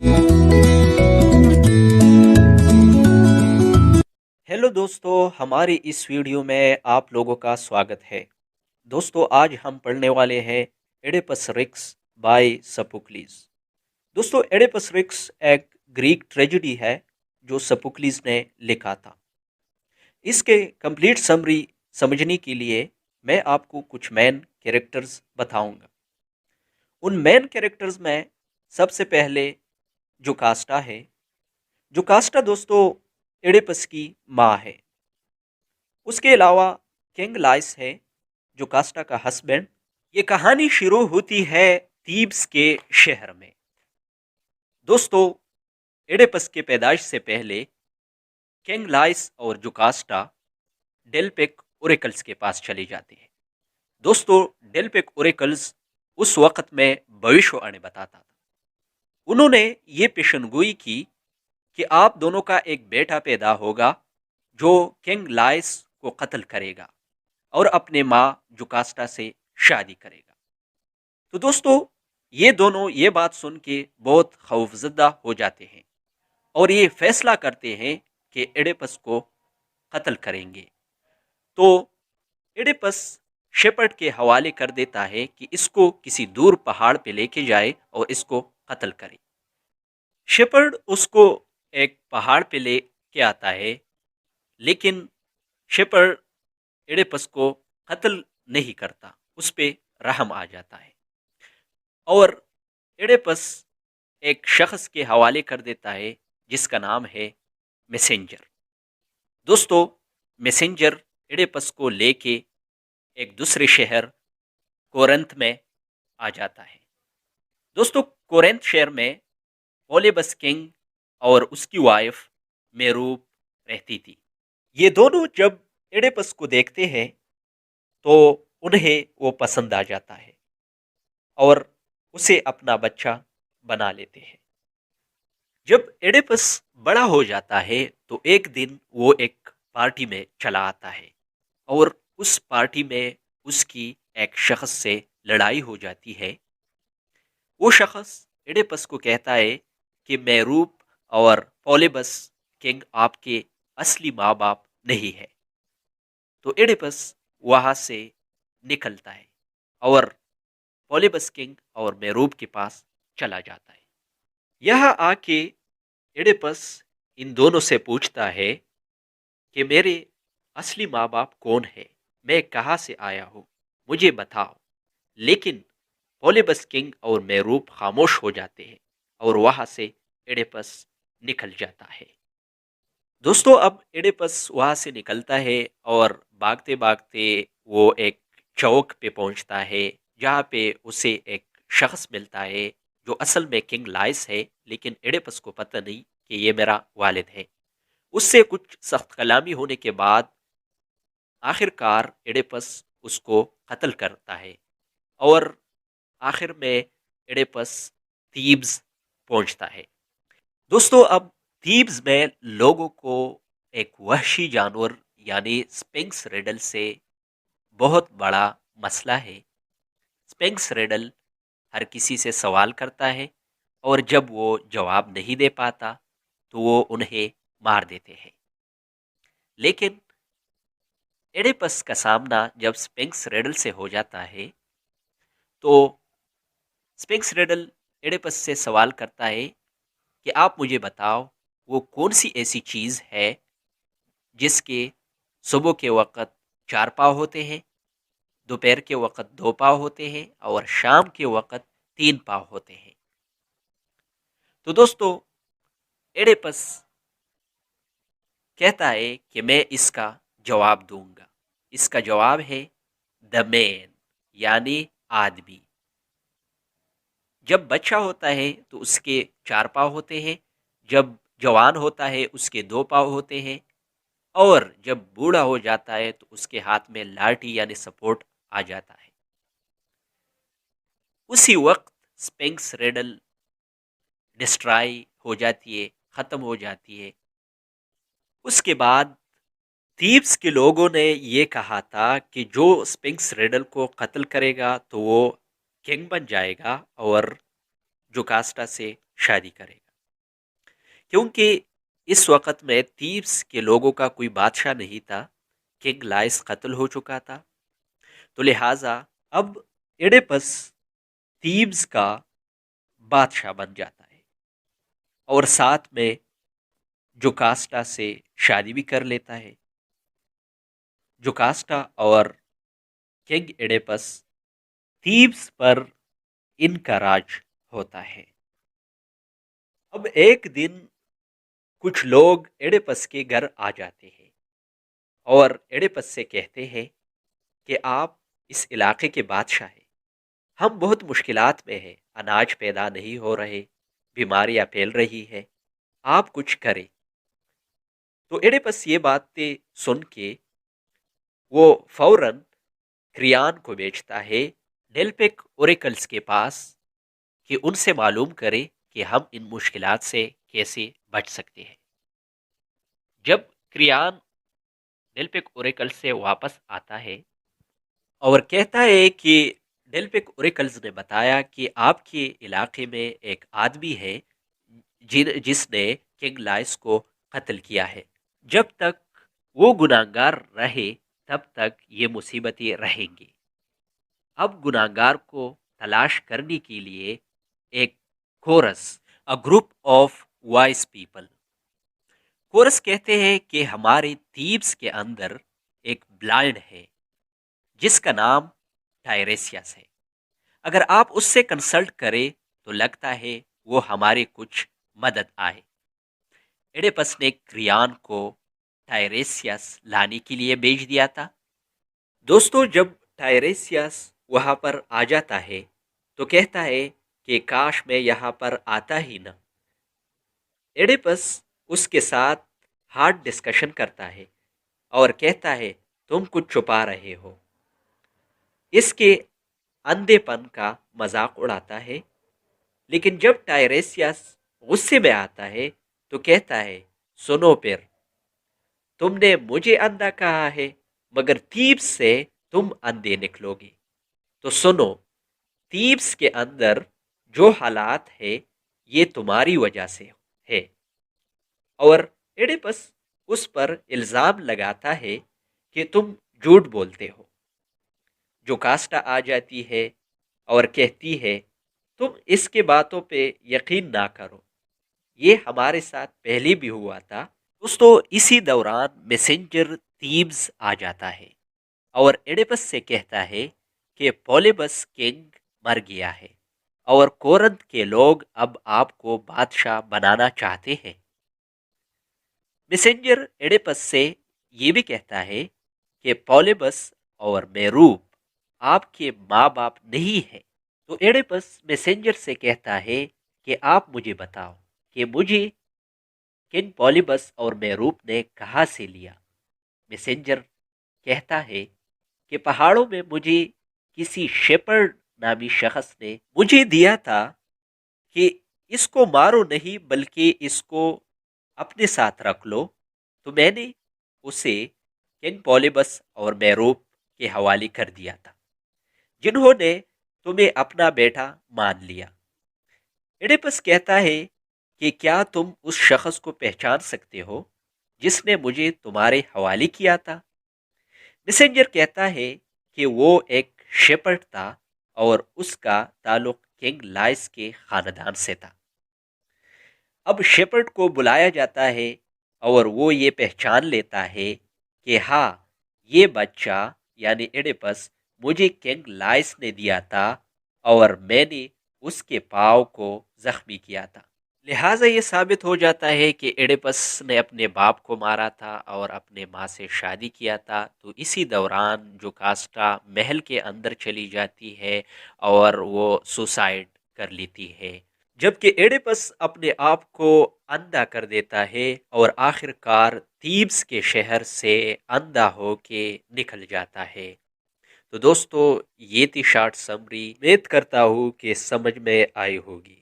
Hello दोस्तों, हमारी इस वीडियो में आप लोगों का स्वागत है। दोस्तों, आज हम पढ़ने वाले हैं एडिपस रिक्स बाय सोफोक्लिस। दोस्तों, एडिपस रिक्स एक ग्रीक ट्रेजेडी है जो सोफोक्लिस ने लिखा था। इसके कंप्लीट समरी समझने के लिए मैं आपको कुछ मेन कैरेक्टर्स बताऊंगा। उन मेन कैरेक्टर्स में सबसे पहले जुकास्टा है। जुकास्टा दोस्तों एडिपस की माँ है। उसके अलावा किंग लाइस है, जो कास्टा का हस्बैंड। ये कहानी शुरू होती है थीब्स के शहर में। दोस्तों, एडिपस के पैदाइश से पहले किंग लाइस और जुकास्टा डेल्पिक ओरेकल्स के पास चले जाते हैं। दोस्तों, डेल्पिक ओरेकल्स उस वक्त में भविष्यवाणी बताता था। उन्होंने ये पेशनगोई की कि आप दोनों का एक बेटा पैदा होगा जो किंग लाइस को कत्ल करेगा और अपने माँ जुकास्टा से शादी करेगा। तो दोस्तों, ये दोनों ये बात सुन के बहुत खौफजदा हो जाते हैं और ये फैसला करते हैं कि एडिपस को कत्ल करेंगे। तो एडिपस शेपर्ड के हवाले कर देता है कि इसको किसी दूर पहाड़ पे लेके जाए और इसको कत्ल करे। शेपर्ड उसको एक पहाड़ पे ले के आता है, लेकिन शेपर्ड एडिपस को कत्ल नहीं करता, उस पे रहम आ जाता है और एडिपस एक शख्स के हवाले कर देता है जिसका नाम है मैसेंजर। दोस्तों, मैसेंजर एडिपस को लेके एक दूसरे शहर कोरिन्थ में आ जाता है। दोस्तों, कोरिन्थ शहर में पोलेबस किंग और उसकी वाइफ मेरूप रहती थी। ये दोनों जब एडिपस को देखते हैं तो उन्हें वो पसंद आ जाता है और उसे अपना बच्चा बना लेते हैं। जब एडिपस बड़ा हो जाता है तो एक दिन वो एक पार्टी में चला आता है और उस पार्टी में उसकी एक शख्स से लड़ाई हो जाती है। वो शख्स एडिपस को कहता है कि मेरूप और पोलेबस किंग आपके असली माँ बाप नहीं है। तो एडिपस वहां से निकलता है और पोलेबस किंग और मेरूप के पास चला जाता है। यहाँ आके एडिपस इन दोनों से पूछता है कि मेरे असली माँ बाप कौन है, मैं कहाँ से आया हूँ, मुझे बताओ। लेकिन पोलेबस किंग और मेरूप खामोश हो जाते हैं और वहां से एडिपस निकल जाता है। दोस्तों, अब एडिपस वहां से निकलता है और भागते भागते वो एक चौक पे पहुंचता है जहाँ पे उसे एक शख्स मिलता है जो असल में किंग लाइस है, लेकिन एडिपस को पता नहीं कि ये मेरा वालिद है। उससे कुछ सख्त कलामी होने के बाद आखिरकार एडिपस उसको कत्ल करता है और आखिर में एडिपस थीब्स पहुंचता है। दोस्तों, अब थीब्स में लोगों को एक वहशी जानवर यानी स्पिंक्स रिडल से बहुत बड़ा मसला है। स्पिंक्स रिडल हर किसी से सवाल करता है और जब वो जवाब नहीं दे पाता तो वो उन्हें मार देते हैं। लेकिन एडिपस का सामना जब स्पिंक्स रिडल से हो जाता है तो स्पिंक्स रिडल एडिपस से सवाल करता है कि आप मुझे बताओ वो कौन सी ऐसी चीज़ है जिसके सुबह के वक़्त 4 पाँव होते हैं, दोपहर के वक़्त 2 पाँव होते हैं और शाम के वक़्त 3 पाँव होते हैं। तो दोस्तों, एडिपस कहता है कि मैं इसका जवाब दूंगा। इसका जवाब है द मैन, यानी आदमी। जब बच्चा होता है तो उसके 4 पाँव होते हैं, जब जवान होता है उसके 2 पाँव होते हैं और जब बूढ़ा हो जाता है तो उसके हाथ में लाठी यानी सपोर्ट आ जाता है। उसी वक्त स्पिंक्स रिडल डिस्ट्रॉय हो जाती है, खत्म हो जाती है। उसके बाद थीव्स के लोगों ने ये कहा था कि जो स्पिंक्स रिडल को कत्ल करेगा तो वो किंग बन जाएगा और जोकास्टा से शादी करेगा। کیونکہ اس وقت میں تیبس کے لوگوں کا کوئی بادشاہ نہیں تھا، کنگ لائس قتل ہو چکا تھا، تو لہٰذا اب ایڈیپس تیبس کا بادشاہ بن جاتا ہے اور ساتھ میں جوکاسٹا سے شادی بھی کر لیتا ہے۔ جوکاسٹا اور کنگ ایڈیپس تیبس پر ان کا راج ہوتا ہے۔ اب ایک دن کچھ لوگ ایڈیپس کے گھر آ جاتے ہیں اور ایڈیپس سے کہتے ہیں کہ آپ اس علاقے کے بادشاہ ہیں، ہم بہت مشکلات میں ہیں، اناج پیدا نہیں ہو رہے، بیماریاں پھیل رہی ہے، آپ کچھ کریں۔ تو ایڈیپس یہ باتیں سن کے وہ فوراً کریان کو بیچتا ہے ڈیلپک اوریکلز کے پاس کہ ان سے معلوم کرے کہ ہم ان مشکلات سے کیسے بچ سکتے ہیں۔ جب کریان ڈیلپک اوریکل سے واپس آتا ہے اور کہتا ہے کہ ڈیلپک اوریکلز نے بتایا کہ آپ کے علاقے میں ایک آدمی ہے جس نے کنگ لائس کو قتل کیا ہے، جب تک وہ گناہگار رہے تب تک یہ مصیبتیں رہیں گی۔ اب گناہگار کو تلاش کرنے کے لیے ایک chorus, a group of voice people, chorus کہتے ہیں کہ ہمارے تیبس کے اندر ایک بلائنڈ ہے جس کا نام ٹائریسیاس ہے، اگر آپ اس سے کنسلٹ کریں تو لگتا ہے وہ ہمارے کچھ مدد آئے۔ ایڈیپس نے کریان کو ٹائریسیاس لانے کے لیے بھیج دیا تھا۔ دوستو جب ٹائریسیاس وہاں پر آ جاتا ہے تو کہتا ہے کہ کاش میں یہاں پر آتا ہی نہ۔ ایڈیپس اس کے ساتھ ہارڈ ڈسکشن کرتا ہے اور کہتا ہے تم کچھ چھپا رہے ہو، اس کے اندھے پن کا مذاق اڑاتا ہے۔ لیکن جب ٹائریسیاس غصے میں آتا ہے تو کہتا ہے سنو پھر، تم نے مجھے اندھا کہا ہے مگر تیبس سے تم اندھے نکلو گے، تو سنو، تیبس کے اندر جو حالات ہے یہ تمہاری وجہ سے ہے۔ اور ایڈیپس اس پر الزام لگاتا ہے کہ تم جھوٹ بولتے ہو۔ جوکاسٹا آ جاتی ہے اور کہتی ہے تم اس کے باتوں پہ یقین نہ کرو، یہ ہمارے ساتھ پہلے بھی ہوا تھا۔ دوستو اسی دوران میسنجر تیبس آ جاتا ہے اور ایڈیپس سے کہتا ہے کہ پولیبس کنگ مر گیا ہے اور کورنتھ کے لوگ اب آپ کو بادشاہ بنانا چاہتے ہیں۔ میسنجر ایڈیپس سے یہ بھی کہتا ہے کہ پولیبس اور میروپ آپ کے ماں باپ نہیں ہیں۔ تو ایڈیپس میسنجر سے کہتا ہے کہ آپ مجھے بتاؤ کہ مجھے کنگ پولیبس اور میروپ نے کہاں سے لیا۔ میسنجر کہتا ہے کہ پہاڑوں میں مجھے کسی شیپرڈ نامی شخص نے مجھے دیا تھا کہ اس کو مارو نہیں بلکہ اس کو اپنے ساتھ رکھ لو، تو میں نے اسے کنگ پولیبس اور میروپ کے حوالے کر دیا تھا جنہوں نے تمہیں اپنا بیٹا مان لیا۔ ایڈیپس کہتا ہے کہ کیا تم اس شخص کو پہچان سکتے ہو جس نے مجھے تمہارے حوالے کیا تھا؟ میسنجر کہتا ہے کہ وہ ایک شیپرڈ تھا اور اس کا تعلق کنگ لائس کے خاندان سے تھا۔ اب شیپرڈ کو بلایا جاتا ہے اور وہ یہ پہچان لیتا ہے کہ ہاں، یہ بچہ یعنی ایڈیپس مجھے کنگ لائس نے دیا تھا اور میں نے اس کے پاؤں کو زخمی کیا تھا۔ لہٰذا یہ ثابت ہو جاتا ہے کہ ایڈیپس نے اپنے باپ کو مارا تھا اور اپنے ماں سے شادی کیا تھا۔ تو اسی دوران جوکاسٹا محل کے اندر چلی جاتی ہے اور وہ سوسائڈ کر لیتی ہے، جبکہ ایڈیپس اپنے آپ کو اندھا کر دیتا ہے اور آخر کار تیبس کے شہر سے اندھا ہو کے نکل جاتا ہے۔ تو دوستو یہ تھی شارٹ سمری، امید کرتا ہوں کہ سمجھ میں آئی ہوگی۔